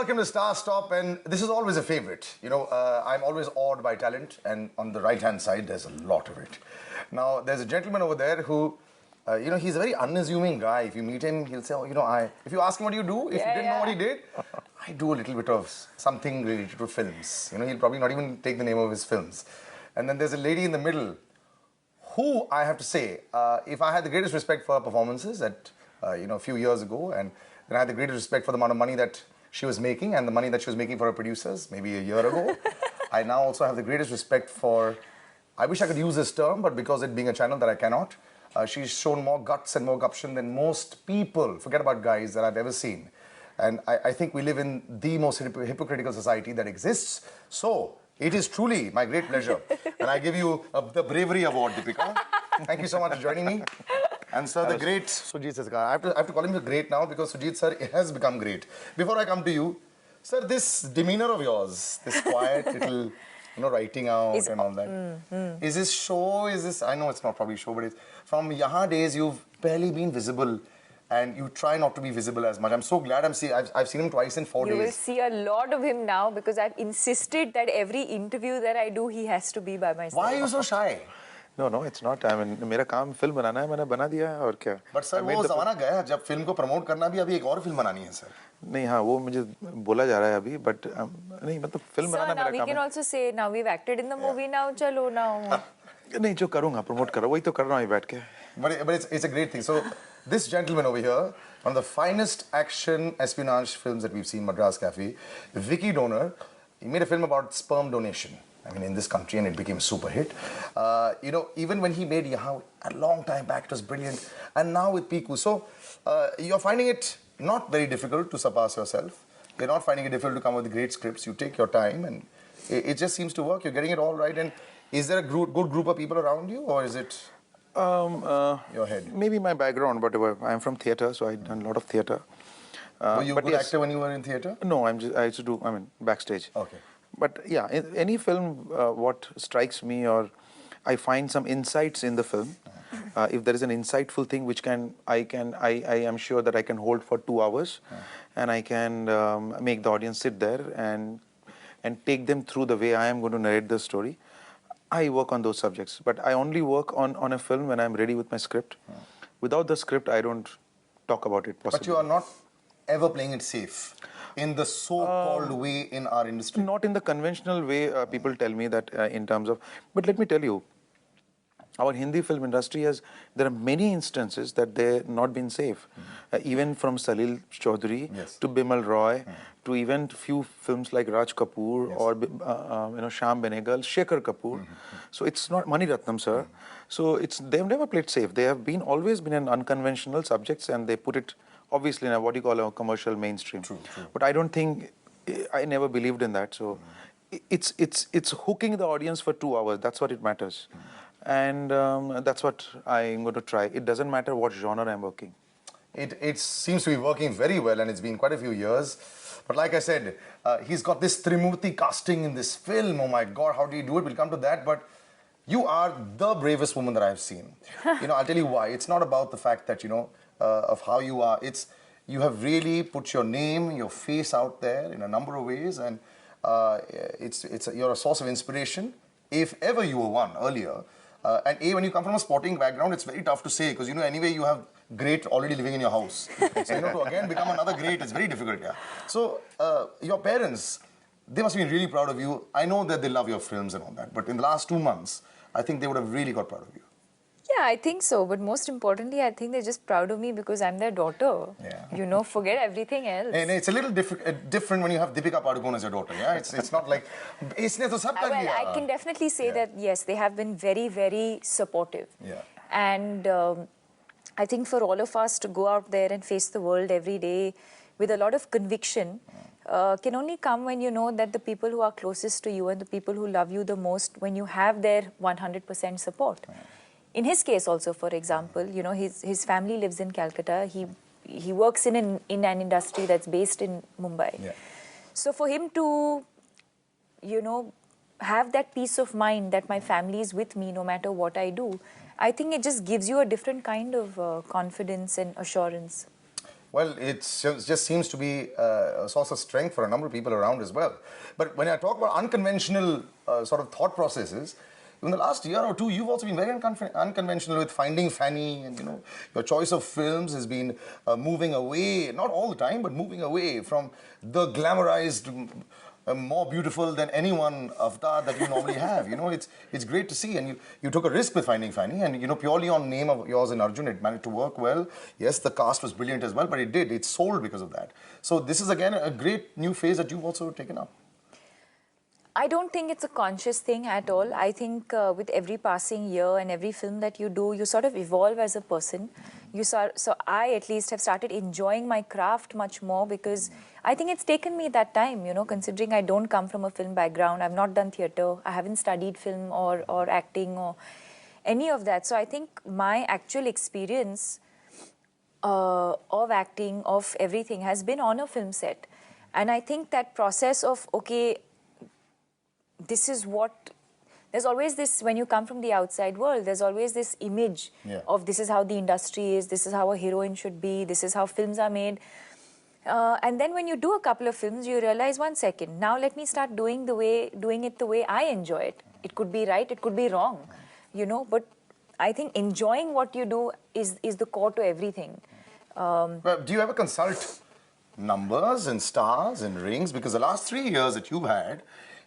welcome to Star Stop, and this is always a favorite. You know, I'm always awed by talent, and on the right-hand side, there's a lot of it. Now, there's a gentleman over there who, you know, he's a very unassuming guy. If you meet him, he'll say, oh, you know, if you ask him what do you do, if you didn't know what he did, I do a little bit of something related to films. You know, he'll probably not even take the name of his films. And then there's a lady in the middle who, I have to say, if I had the greatest respect for her performances at, you know, a few years ago, and then I had the greatest respect for the amount of money that she was making and the money that she was making for her producers maybe a year ago. I now also have the greatest respect for, I wish I could use this term, but because it being a channel that I cannot, she's shown more guts and more gumption than most people, forget about guys, that I've ever seen. And I think we live in the most hypocritical society that exists. So, it is truly my great pleasure. And I give you the Bravery Award, Deepika. Thank you so much for joining me. And sir, the great Shoojit Sircar. I have to call him the great now because Shoojit sir has become great. Before I come to you, sir, this demeanor of yours, this quiet little, you know, writing out and all that. Is this show, I know it's not probably show, but it's, from Yahan days, you've barely been visible. And you try not to be visible as much. I'm so glad I've seen him twice in 4 days. You will see a lot of him now because I've insisted that every interview that I do, he has to be by my side. Why are you so shy? No, it's not. I mean, मेरा काम film बनाना है, मैंने बना दिया है और क्या? But sir, वो ज़माना गया जब फिल्म को प्रमोट करना भी अभी एक और फिल्म बनानी है सर. नहीं हाँ वो मुझे बोला जा रहा है अभी but नहीं मतलब फिल्म बनाना मेरा काम है. Now we can also say now we've acted in the movie now चलो now. नहीं जो करूँगा प्रमोट कर रहा वही तो कर रहा हूँ बैठ के. But it's a great thing. So this gentleman over here, one of the finest action espionage films that we've seen, Madras Cafe, Vicky Donor, he made a film about sperm donation. I mean, in this country, and it became a super hit. You know, even when he made Yahan a long time back, it was brilliant. And now with Piku. So, you're finding it not very difficult to surpass yourself. You're not finding it difficult to come up with great scripts. You take your time, and it just seems to work. You're getting it all right. And is there a good group of people around you, or is it your head? Maybe my background, but I'm from theatre, so I've done a lot of theatre. Were you a good actor when you were in theatre? No, I used to do, backstage. Okay. But yeah, in any film, what strikes me, or I find some insights in the film. If there is an insightful thing which I am sure that I can hold for 2 hours, and I can make the audience sit there and take them through the way I am going to narrate the story. I work on those subjects, but I only work on a film when I'm ready with my script. Without the script, I don't talk about it possibly. But you are not ever playing it safe in the so-called way in our industry? Not in the conventional way people tell me that in terms of... But let me tell you, our Hindi film industry there are many instances that they've not been safe. Even from Salil Chaudhary to Bimal Roy to even few films like Raj Kapoor or you know, Shyam Benegal, Shekhar Kapoor. So it's not Mani Ratnam, sir. So they've never played safe. They have always been in unconventional subjects, and they put it obviously in what you call a commercial mainstream. True. But I don't think, I never believed in that. So it's hooking the audience for 2 hours. That's what it matters. And that's what I'm going to try. It doesn't matter what genre I'm working. It seems to be working very well, and it's been quite a few years. But like I said, he's got this Trimurti casting in this film. Oh my God, how do you do it? We'll come to that. But you are the bravest woman that I've seen. You know, I'll tell you why. It's not about the fact that, you know, of how you are. It's you have really put your name, your face out there in a number of ways, and you're a source of inspiration, if ever you were one earlier. And when you come from a sporting background, it's very tough to say, because, you know, anyway, you have great already living in your house. So, you know, to again become another great, it's very difficult, yeah. So, your parents, they must be really proud of you. I know that they love your films and all that, but in the last 2 months, I think they would have really got proud of you. Yeah, I think so. But most importantly, I think they're just proud of me because I'm their daughter. Yeah. You know, forget everything else. And it's a little different when you have Deepika Padukone as your daughter, yeah? It's not like... I can definitely say that, yes, they have been very, very supportive. Yeah. And I think for all of us to go out there and face the world every day with a lot of conviction can only come when you know that the people who are closest to you and the people who love you the most, when you have their 100% support. In his case also, for example, you know, his family lives in Calcutta. He works in an industry that's based in Mumbai. Yeah. So for him to, you know, have that peace of mind that my family is with me no matter what I do, I think it just gives you a different kind of confidence and assurance. Well, it just seems to be a source of strength for a number of people around as well. But when I talk about unconventional sort of thought processes, in the last year or two, you've also been very unconventional with Finding Fanny, and your choice of films has been moving away, not all the time, but moving away from the glamorized, more beautiful than anyone avatar that you normally have. It's great to see, and you took a risk with Finding Fanny, and purely on name of yours and Arjun, it managed to work well. Yes, the cast was brilliant as well, but it sold because of that. So this is again a great new phase that you've also taken up. I don't think it's a conscious thing at all. I think with every passing year and every film that you do, you sort of evolve as a person. So I at least have started enjoying my craft much more, because I think it's taken me that time, considering I don't come from a film background. I've not done theatre. I haven't studied film or acting or any of that. So I think my actual experience of acting, of everything, has been on a film set. And I think that process of, okay, this is what, there's always this, when you come from the outside world, there's always this image of this is how the industry is, this is how a heroine should be, this is how films are made. And then when you do a couple of films, you realize, 1 second, now let me start doing it the way I enjoy it. It could be right, it could be wrong, but I think enjoying what you do is the core to everything. But do you ever consult numbers and stars and rings? Because the last 3 years that you've had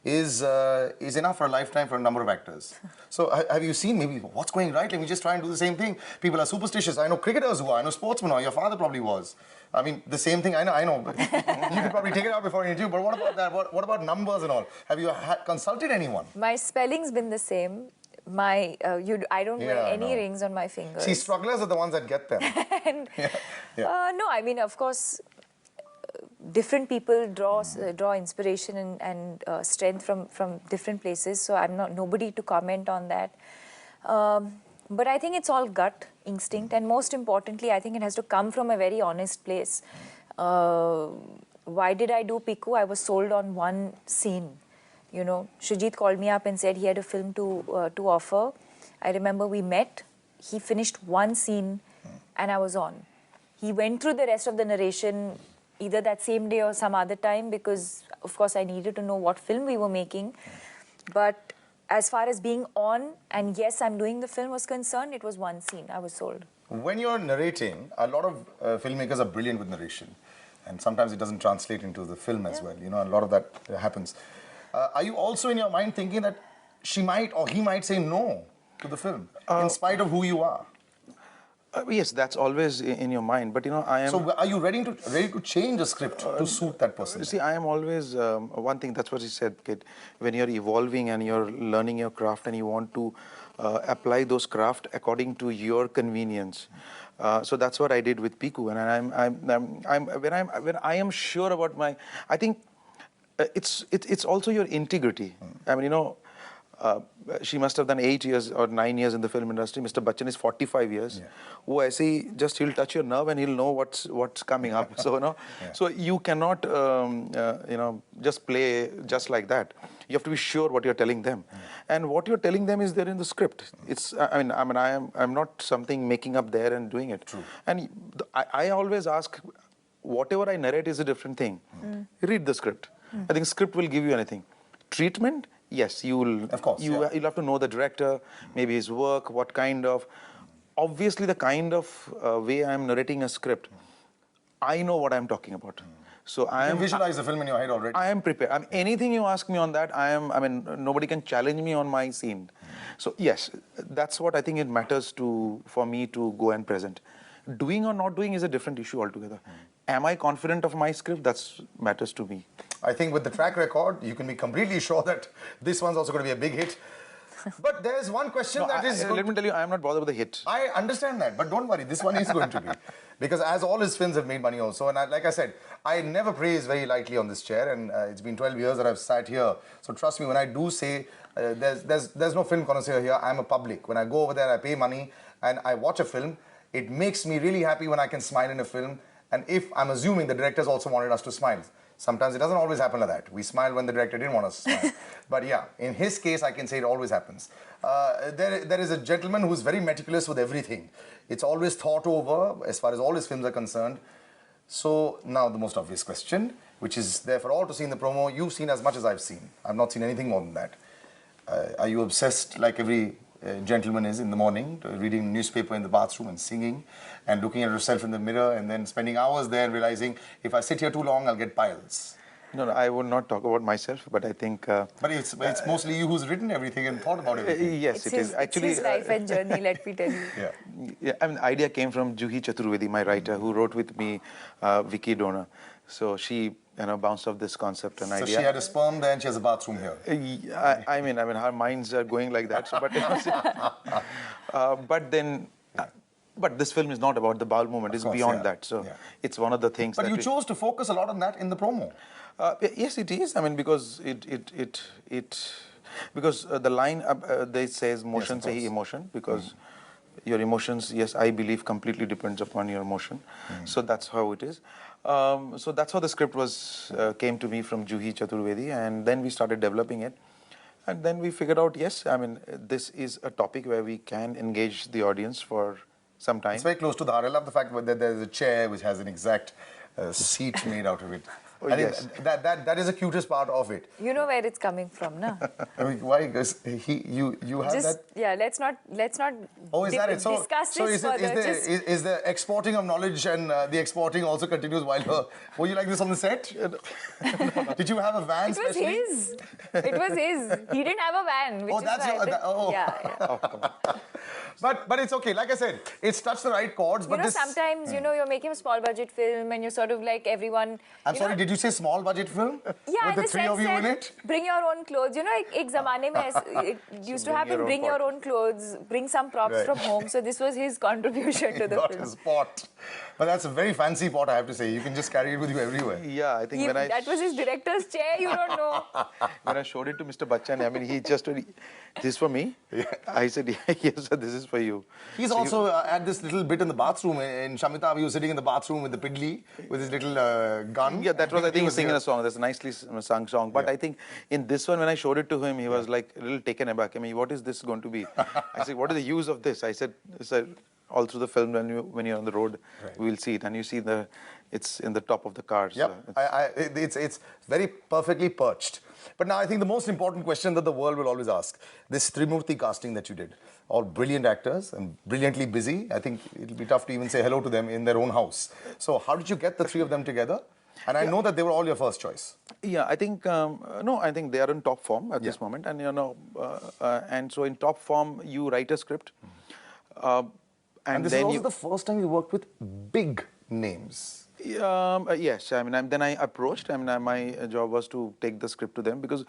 is enough for a lifetime for a number of actors. So have you seen maybe what's going right? Let me just try and do the same thing. People are superstitious. I know cricketers who are. I know sportsmen who are. Your father probably was. I mean, the same thing. I know. But you could probably take it out before an interview. But what about that? What about numbers and all? Have you consulted anyone? My spelling's been the same. I don't wear any rings on my fingers. See, strugglers are the ones that get them. And, no, I mean, of course, different people draw inspiration and strength from different places. So I'm nobody to comment on that. But I think it's all gut instinct, and most importantly, I think it has to come from a very honest place. Why did I do Piku? I was sold on one scene. Shoojit called me up and said he had a film to offer. I remember we met. He finished one scene, and I was on. He went through the rest of the narration either that same day or some other time, because, of course, I needed to know what film we were making. But as far as being on, and yes, I'm doing the film was concerned, it was one scene. I was sold. When you're narrating, a lot of filmmakers are brilliant with narration. And sometimes it doesn't translate into the film as well. A lot of that happens. Are you also in your mind thinking that she might or he might say no to the film, in spite of who you are? Yes, that's always in your mind. But I am. So are you ready to change a script to suit that person? See, I am always one thing. That's what he said, Kid. When you're evolving and you're learning your craft and you want to apply those craft according to your convenience. So that's what I did with Piku. And when I am sure about my, I think it's also your integrity. I mean, she must have done 8 years or 9 years in the film industry. Mr. Bachchan is 45 years. Oh, I see. Just he'll touch your nerve and he'll know what's coming up. So so you cannot just play just like that. You have to be sure what you're telling them, and what you're telling them is there in the script. It's I'm not something making up there and doing it. True. And I always ask, whatever I narrate is a different thing. Read the script. I think script will give you anything. Treatment. Yes, you will. Of course, you'll have to know the director, maybe his work, what kind of. Obviously, the kind of way I'm narrating a script, I know what I'm talking about. So I am. You visualize the film in your head already. I am prepared. Anything you ask me on that, nobody can challenge me on my scene. So yes, that's what I think it matters for me to go and present. Doing or not doing is a different issue altogether. Am I confident of my script? That matters to me. I think with the track record, you can be completely sure that this one's also going to be a big hit. But there's one question that is... Let me tell you, I am not bothered with the hit. I understand that, but don't worry, this one is going to be. Because as all his films have made money also, and like I said, I never praise very lightly on this chair, and it's been 12 years that I've sat here. So trust me, when I do say there's no film connoisseur here, I'm a public. When I go over there, I pay money, and I watch a film, it makes me really happy when I can smile in a film. And if I'm assuming the directors also wanted us to smile. Sometimes it doesn't always happen like that. We smile when the director didn't want us to smile. But yeah, in his case, I can say it always happens. There is a gentleman who's very meticulous with everything. It's always thought over as far as all his films are concerned. So now the most obvious question, which is there for all to see in the promo. You've seen as much as I've seen. I've not seen anything more than that. Are you obsessed like every gentleman is in the morning, reading newspaper in the bathroom and singing and looking at yourself in the mirror and then spending hours there and realizing if I sit here too long, I'll get piles? No, I would not talk about myself, but I think... but it's mostly you who's written everything and thought about everything. Yes, it is. Actually, it's his life and journey, let me tell you. Yeah, I mean, the idea came from Shoojit Sircar, my writer, who wrote with me Vicky Donor. So she, bounced off this concept and idea. So she had a sperm there and she has a bathroom here. I mean, her minds are going like that. So, but this film is not about the bowel movement. It's beyond that. So it's one of the things. But you chose to focus a lot on that in the promo. Yes, it is. I mean, because because the line they says motion say emotion, because your emotions, yes, I believe completely depends upon your emotion. So that's how it is. So that's how the script came to me from Shoojit Sircar, and then we started developing it. And then we figured out, yes, I mean, this is a topic where we can engage the audience for some time. It's very close to the heart. I love the fact that there's a chair which has an exact seat made out of it. Oh, I yes. think that is the cutest part of it. You know where it's coming from, no? I mean, why? Because you have Just, that. yeah, let's not Oh, is that it? So, discuss so this further. is the exporting of knowledge and the exporting also continues while were you like this on the set? Did you have a van? It was his. It was his. He didn't have a van. Which Oh, that's your. Yeah. But it's okay. Like I said, it's touched the right chords. But sometimes you're making a small budget film and you're sort of like everyone. I'm sorry. Did you say small budget film? Yeah, with the three of you in it. Bring your own clothes. एक ज़माने में it used to happen. Bring your own clothes. Bring some props from home. So this was his contribution to the film. Got his pot. But that's a very fancy pot, I have to say. You can just carry it with you everywhere. Yeah, I think that was his director's chair. You don't know. When I showed it to Mr. Bachchan, I mean, he just told, "This for me?" Yeah. I said, "Yes, sir, this is for you." He's so also at this little bit in the bathroom. In Shamita, he was sitting in the bathroom with the piddly, with his little gun. Yeah, that was, I think, he was singing a song. That's a nicely sung song. But I think in this one, when I showed it to him, he was like a little taken aback. I mean, what is this going to be? I said, what is the use of this? I said, all through the film, when you're on the road, we will see it. And you see it's in the top of the car. Yep. It's very perfectly perched. But now I think the most important question that the world will always ask, this Trimurti casting that you did, all brilliant actors and brilliantly busy. I think it'll be tough to even say hello to them in their own house. So how did you get the three of them together? And I know that they were all your first choice. Yeah, I think, no, I think they are in top form at this moment. And, and so in top form, you write a script. And this is also the first time you worked with big names. Yes, I mean, then I approached. I mean, my job was to take the script to them, because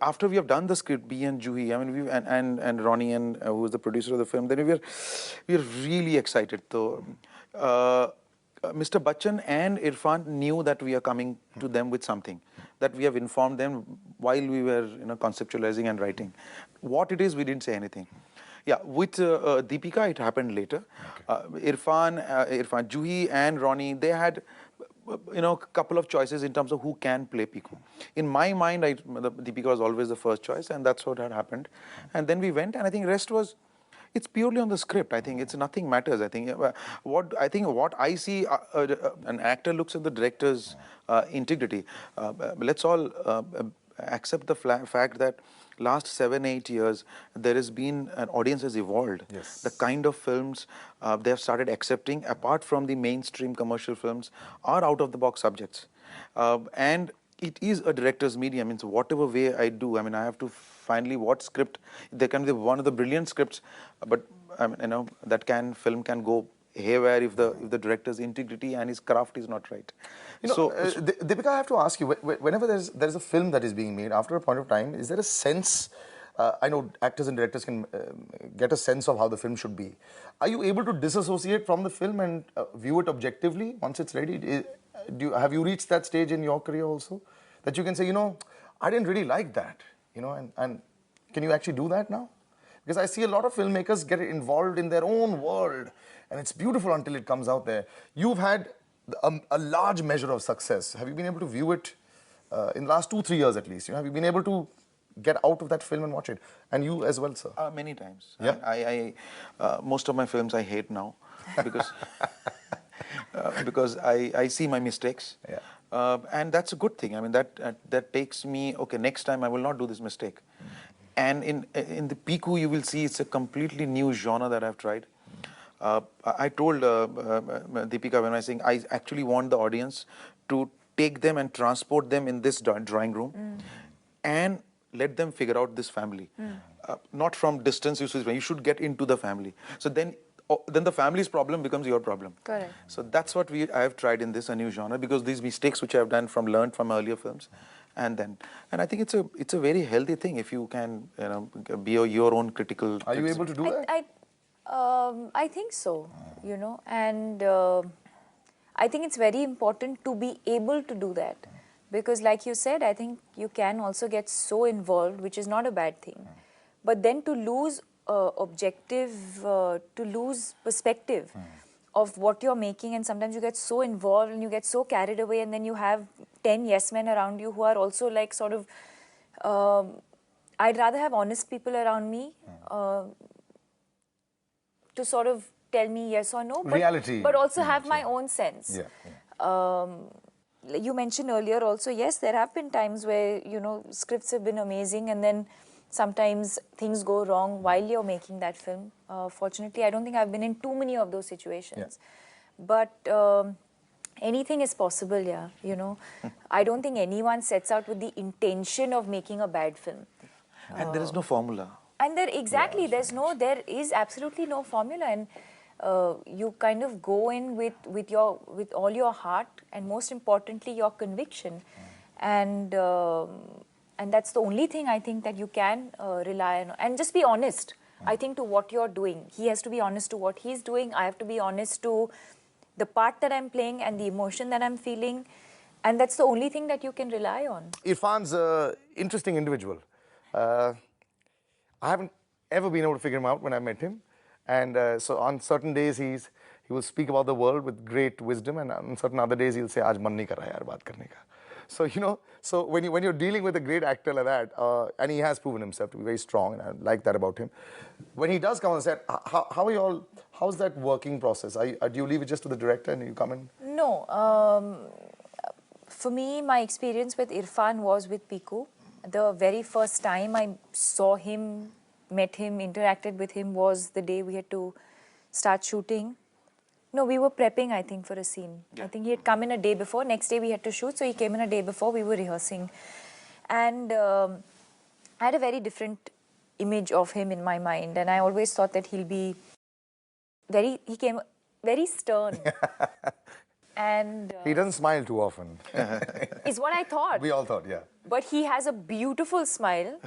after we have done the script, B and Juhi, I mean, and Ronnie, and who was the producer of the film, then we were really excited. So, Mr. Bachchan and Irfan knew that we are coming to them with something, that we have informed them while we were conceptualizing and writing. What it is, we didn't say anything. Yeah, with Deepika, it happened later. Okay. Irfan, Juhi and Ronnie, they had, a couple of choices in terms of who can play Piku. In my mind, Deepika was always the first choice, and that's what had happened. And then we went, and I think rest was, it's purely on the script. I think it's nothing matters. I think what I see, an actor looks at the director's integrity. Let's all accept the fact that last 7-8 years, there has been, an audience has evolved. Yes. The kind of films they have started accepting, apart from the mainstream commercial films, are out-of-the-box subjects. And it is a director's medium. Means whatever way I do, I mean, I have to finally what script. There can be one of the brilliant scripts, but that film can go haywire if the director's integrity and his craft is not right. Deepika, I have to ask you, whenever there's a film that is being made, after a point of time, is there a sense, I know actors and directors can get a sense of how the film should be. Are you able to disassociate from the film and view it objectively once it's ready? Have you reached that stage in your career also? That you can say, I didn't really like that, and can you actually do that now? Because I see a lot of filmmakers get involved in their own world, and it's beautiful until it comes out there. You've had a large measure of success. Have you been able to view it in the last 2-3 years at least? Have you been able to get out of that film and watch it? And you as well, sir? Many times. Yeah? I most of my films I hate now because because I see my mistakes. Yeah. And that's a good thing. I mean, that takes me, okay, next time I will not do this mistake. And in the Piku, you will see it's a completely new genre that I've tried. I told Deepika when I was saying, I actually want the audience to take them and transport them in this drawing room and let them figure out this family. Not from distance, you should get into the family. So then the family's problem becomes your problem. Correct. So that's what I have tried in this a new genre, because these mistakes which I have done learned from earlier films, and I think it's a very healthy thing if you can be your own critical. Are you able to do that? I think so, you know, and I think it's very important to be able to do that, because like you said, I think you can also get so involved, which is not a bad thing, but then to lose objective, to lose perspective of what you're making, and sometimes you get so involved and you get so carried away, and then you have 10 yes men around you who are also like sort of, I'd rather have honest people around me to sort of tell me yes or no, but also have my own sense. You mentioned earlier also, yes, there have been times where, you know, scripts have been amazing and then sometimes things go wrong while you're making that film. Fortunately, I don't think I've been in too many of those situations. But anything is possible, yeah, you know. I don't think anyone sets out with the intention of making a bad film. And there is no formula. And there is absolutely no formula, and you kind of go in with all your heart, and most importantly your conviction, and that's the only thing I think that you can rely on, and just be honest. I think to what you're doing, he has to be honest to what he's doing. I have to be honest to the part that I'm playing and the emotion that I'm feeling, and that's the only thing that you can rely on. Irfan's an interesting individual. I haven't ever been able to figure him out when I met him. And so on certain days, he will speak about the world with great wisdom, and on certain other days, he'll say, "Aaj man nahi kar raha yaar baat karne ka." So, you know, so when you're dealing with a great actor like that, and he has proven himself to be very strong, and I like that about him. When he does come on set, how are you all, how's that working process? Do you leave it just to the director and you come in? No. For me, my experience with Irfan was with Piku. The very first time I saw him, met him, interacted with him was the day we had to start shooting. No, we were prepping, I think, for a scene. I think he had come in a day before. Next day we had to shoot, so he came in a day before. We were rehearsing. And I had a very different image of him in my mind. And I always thought that he came very stern. And he doesn't smile too often. Is what I thought. We all thought, yeah. But he has a beautiful smile,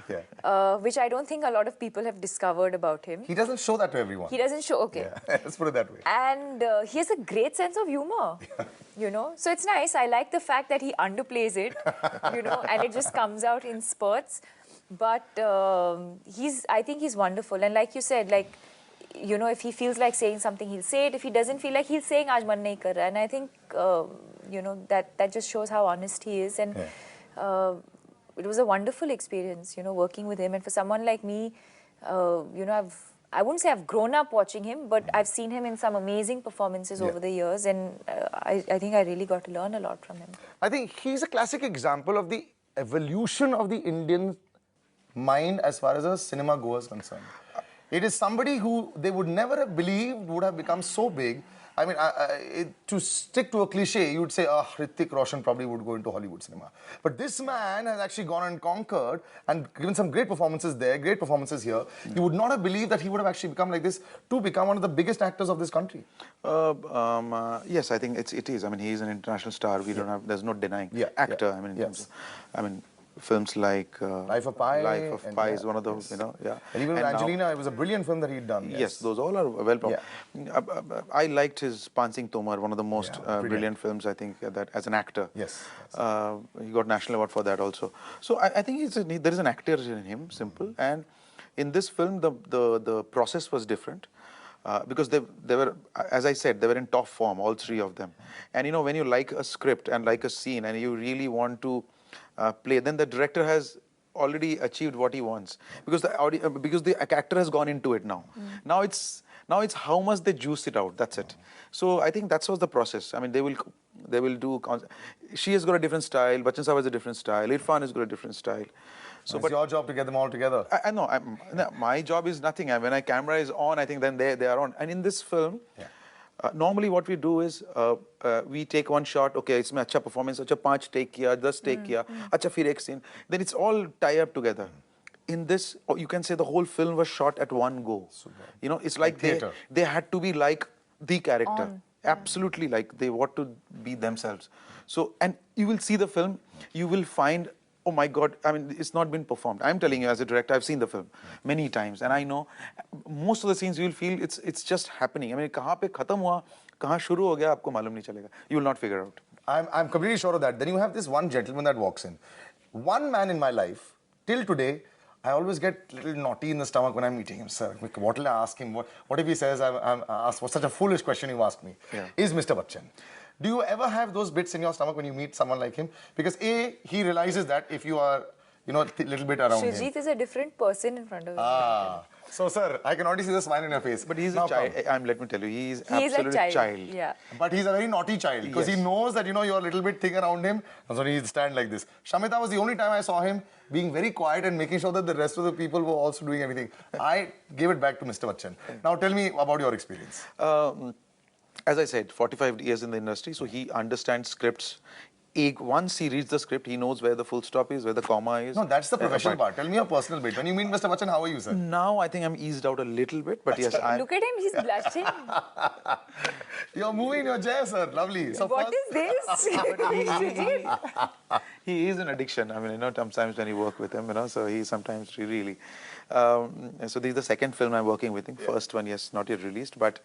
which I don't think a lot of people have discovered about him. He doesn't show that to everyone. He doesn't show, okay. Yeah. Let's put it that way. And he has a great sense of humor, you know. So it's nice. I like the fact that he underplays it, you know, and it just comes out in spurts. But I think he's wonderful. And like you said, like, you know, if he feels like saying something, he'll say it. If he doesn't feel like, he'll saying, "Aaj man nahi kar raha." And I think, you know, that just shows how honest he is. And it was a wonderful experience, you know, working with him. And for someone like me, you know, I wouldn't say I've grown up watching him, but I've seen him in some amazing performances over the years. And I think I really got to learn a lot from him. I think he's a classic example of the evolution of the Indian mind as far as a cinema goer is concerned. It is somebody who they would never have believed would have become so big. I mean, to stick to a cliche, you would say, Hrithik Roshan probably would go into Hollywood cinema. But this man has actually gone and conquered and given some great performances there, great performances here. You would not have believed that he would have actually become like this to become one of the biggest actors of this country. Yes, I think it is. I mean, he is an international star. We don't have, there's no denying. Actor, I mean, I mean, films like Life of Pi. Life of Pi is one of those, you know, And even with Angelina, it was a brilliant film that he'd done. Yes, those all are well performed. I liked his Pan Singh Tomar, one of the most brilliant films, I think, that as an actor. Yes. He got National Award for that also. So I think there is an actor in him, simple. And in this film, the process was different. Because they were, as I said, they were in top form, all three of them. And you know, when you like a script and like a scene and you really want to play, then the director has already achieved what he wants, because the actor has gone into it now. Now it's Now it's how much they juice it out. That's it. So I think that's was the process. I mean, they will do. She has got a different style. Bachchan Saab has a different style. Irfan has got a different style. So, but it's your job to get them all together. I know. No, my job is nothing. When a camera is on, I think then they are on. And in this film, normally what we do is we take one shot. Okay, it's my acha performance. Acha 5 take kiya, 10 take kiya. Acha fir ek scene. Then it's all tie up together. In this, you can say the whole film was shot at one go. Super. You know, it's like they had to be like the character. Absolutely, like they want to be themselves. So, and you will see the film, you will find, oh my God, I mean, it's not been performed. I'm telling you as a director, I've seen the film many times. And I know most of the scenes you will feel it's just happening. I mean, kahan pe khatam hua, kahan shuru ho gaya, aapko malum nahi chalega. You will not figure out. I'm completely sure of that. Then you have this one gentleman that walks in. One man in my life, till today, I always get a little naughty in the stomach when I'm meeting him, sir. What will I ask him? What if he says, I'm asked, what's such a foolish question you asked me? Is Mr. Bachchan. Do you ever have those bits in your stomach when you meet someone like him? Because A, he realizes that if you are, you know, a little bit around him. Shoojit is a different person in front of him. So, sir, I can already see the smile in your face. But he's a child. Let me tell you, he is absolutely a child. Yeah. But he's a very naughty child because he knows that, you know, you're a little bit thick around him. So he'll stand like this. Shamita was the only time I saw him being very quiet and making sure that the rest of the people were also doing everything. I gave it back to Mr. Bachchan. Now tell me about your experience. As I said, 45 years in the industry, so he understands scripts. Once he reads the script, he knows where the full stop is, where the comma is. No, that's the professional part. Tell me your personal bit. When you meet Mr. Bachchan, how are you, sir? Now I think I'm eased out a little bit, but yes, Look at him, he's blushing. You're moving your chair, sir. Lovely. So what is this? He is an addiction. I mean, you know, sometimes when you work with him, you know, so he sometimes really. So this is the second film I'm working with him. First one, yes, not yet released, but.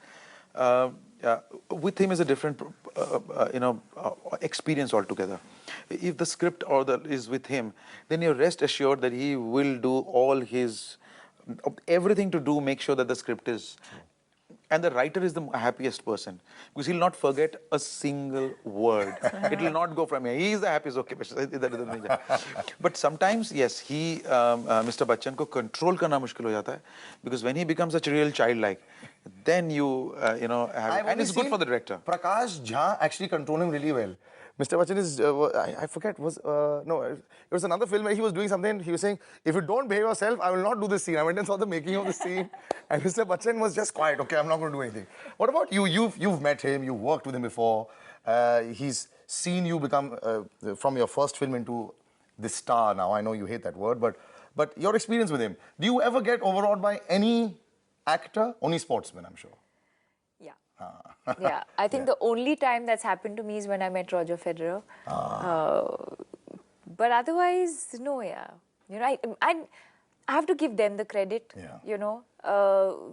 With him is a different, experience altogether. If the script is with him, then you're rest assured that he will do all his, everything to do, make sure that the script is. And the writer is the happiest person because he'll not forget a single word. It will not go from here. He is the happiest. Okay, but sometimes, yes, Mr. Bachchan ko control karna mushkil ho jata hai because when he becomes a real childlike, then you have, and it's good for the director. Prakash Jha actually control him really well. Mr. Bachchan is, I forget, it was another film where he was doing something. He was saying, if you don't behave yourself, I will not do this scene. I went and saw the making of the scene. And Mr. Bachchan was just quiet. Okay, I'm not going to do anything. What about you? You've met him. You've worked with him before. He's seen you become, from your first film into this star now. I know you hate that word, but your experience with him. Do you ever get overawed by any actor? Only sportsmen, I'm sure. Yeah, I think the only time that's happened to me is when I met Roger Federer. But otherwise, no, You know, I have to give them the credit. You know,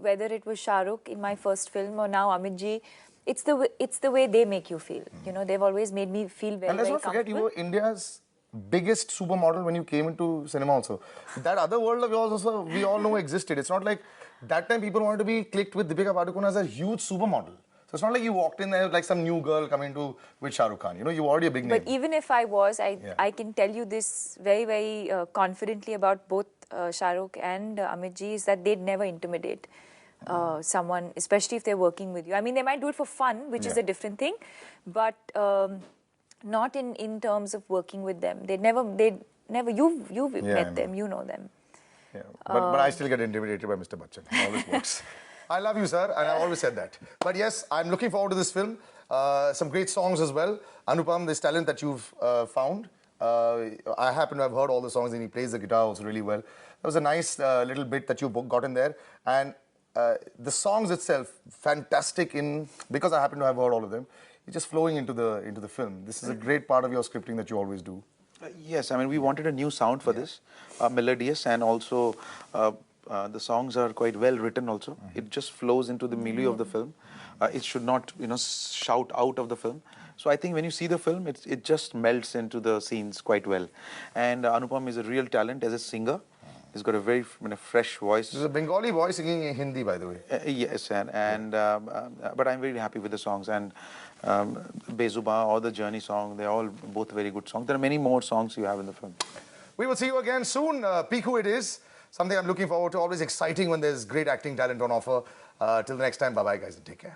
whether it was Shah Rukh in my first film or now Banerjee, it's the way they make you feel. You know, they've always made me feel very, and let's very not forget, comfortable. you were India's biggest supermodel when you came into cinema also. That other world of yours also, we all know existed. It's not like that time people wanted to be clicked with Deepika Padukone as a huge supermodel. So it's not like you walked in there like some new girl coming to with Shah Rukh Khan. You know, you're already a big name. But even if I was, I can tell you this very, very confidently about both Shah Rukh and Banerjee is that they'd never intimidate someone, especially if they're working with you. I mean, they might do it for fun, which is a different thing, but not in terms of working with them. They've you've met them, you know them. Yeah. But I still get intimidated by Mr. Bachchan. It always works. I love you, sir, and I've always said that. But yes, I'm looking forward to this film. Some great songs as well. Anupam, this talent that you've found. I happen to have heard all the songs and he plays the guitar also really well. There was a nice little bit that you got in there. And the songs itself, fantastic because I happen to have heard all of them. It's just flowing into the film. This is a great part of your scripting that you always do. Yes, I mean, we wanted a new sound for this, melodious, and also the songs are quite well written also. It just flows into the milieu of the film. It should not, shout out of the film. So I think when you see the film, it just melts into the scenes quite well. And Anupam is a real talent as a singer. He's got a very fresh voice. He's a Bengali boy singing in Hindi, by the way. Yes, but I'm very happy with the songs. And Bezuba or the Journey song, they're all both very good songs. There are many more songs you have in the film. We will see you again soon. Piku it is. something I'm looking forward to. Always exciting when there's great acting talent on offer. Till the next time, bye-bye guys and take care.